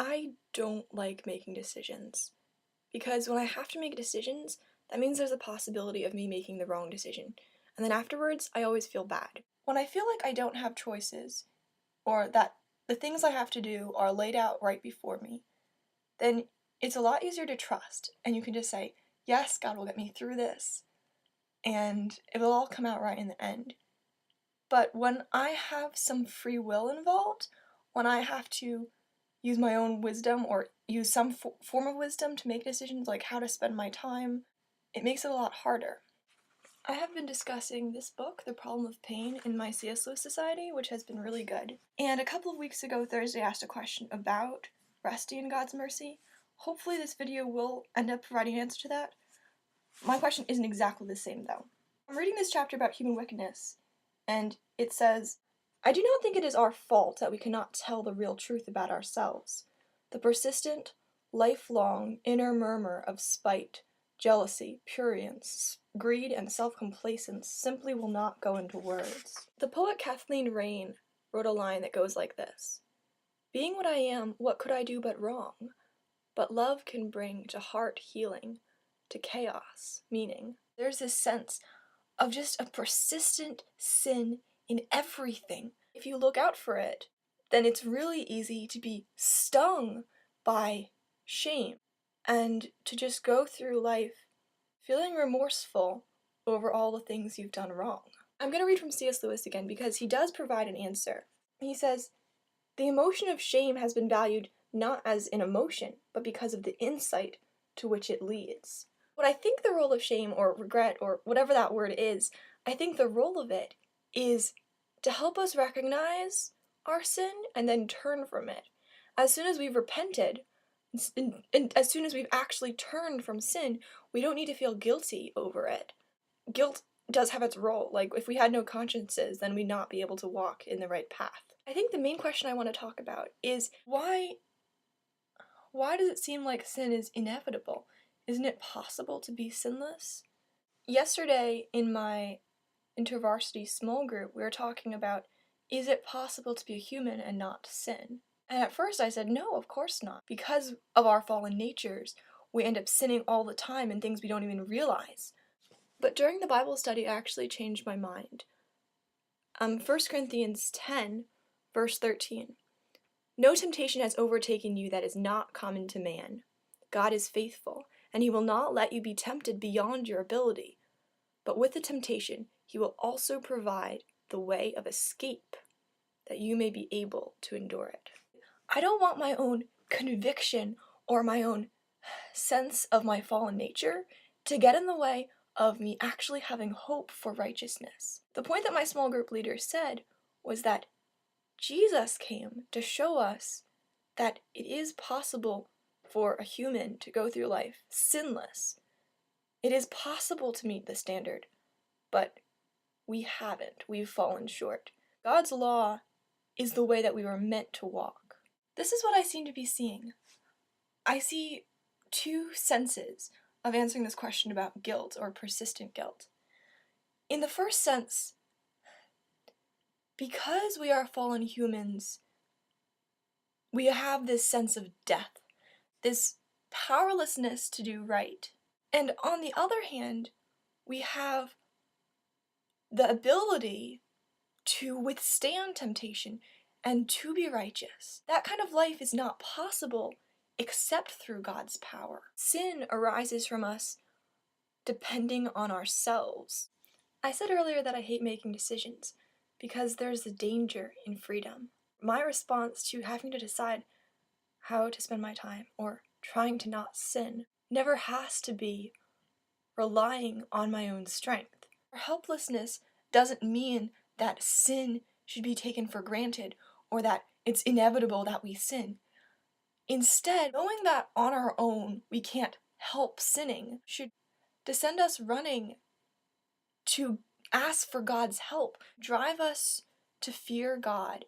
I don't like making decisions because when I have to make decisions, that means there's a possibility of me making the wrong decision. And then afterwards, I always feel bad. When I feel like I don't have choices, or that the things I have to do are laid out right before me, then it's a lot easier to trust. And you can just say, yes, God will get me through this, and it will all come out right in the end. But when I have some free will involved, when I have to use my own wisdom or use some form of wisdom to make decisions like how to spend my time, it makes it a lot harder. I have been discussing this book, The Problem of Pain, in my C.S. Lewis Society, which has been really good. And a couple of weeks ago, Thursday, I asked a question about resting in God's mercy. Hopefully this video will end up providing an answer to that. My question isn't exactly the same, though. I'm reading this chapter about human wickedness, and it says, I do not think it is our fault that we cannot tell the real truth about ourselves. The persistent, lifelong inner murmur of spite, jealousy, prurience, greed, and self-complacence simply will not go into words. The poet Kathleen Raine wrote a line that goes like this: Being what I am, what could I do but wrong? But love can bring to heart healing, to chaos meaning. There's this sense of just a persistent sin in everything. If you look out for it, then it's really easy to be stung by shame and to just go through life feeling remorseful over all the things you've done wrong. I'm going to read from C.S. Lewis again because he does provide an answer. He says, the emotion of shame has been valued not as an emotion, but because of the insight to which it leads. What I think the role of shame or regret or whatever that word is, I think the role of it is to help us recognize our sin and then turn from it. As soon as we've repented, and as soon as we've actually turned from sin, we don't need to feel guilty over it. Guilt does have its role. Like, if we had no consciences, then we'd not be able to walk in the right path. I think the main question I want to talk about is why does it seem like sin is inevitable? Isn't it possible to be sinless? Yesterday in my InterVarsity small group, we were talking about, is it possible to be a human and not sin? And at first I said, no, of course not. Because of our fallen natures, we end up sinning all the time in things we don't even realize. But during the Bible study, I actually changed my mind. 1 Corinthians 10, verse 13. No temptation has overtaken you that is not common to man. God is faithful, and he will not let you be tempted beyond your ability. But with the temptation, he will also provide the way of escape, that you may be able to endure it. I don't want my own conviction or my own sense of my fallen nature to get in the way of me actually having hope for righteousness. The point that my small group leader said was that Jesus came to show us that it is possible for a human to go through life sinless. It is possible to meet the standard, but we haven't. We've fallen short. God's law is the way that we were meant to walk. This is what I seem to be seeing. I see two senses of answering this question about guilt or persistent guilt. In the first sense, because we are fallen humans, we have this sense of death, this powerlessness to do right. And on the other hand, we have the ability to withstand temptation and to be righteous. That kind of life is not possible except through God's power. Sin arises from us depending on ourselves. I said earlier that I hate making decisions because there's a danger in freedom. My response to having to decide how to spend my time or trying to not sin never has to be relying on my own strength. Helplessness doesn't mean that sin should be taken for granted or that it's inevitable that we sin. Instead, knowing that on our own we can't help sinning should send us running to ask for God's help, drive us to fear God,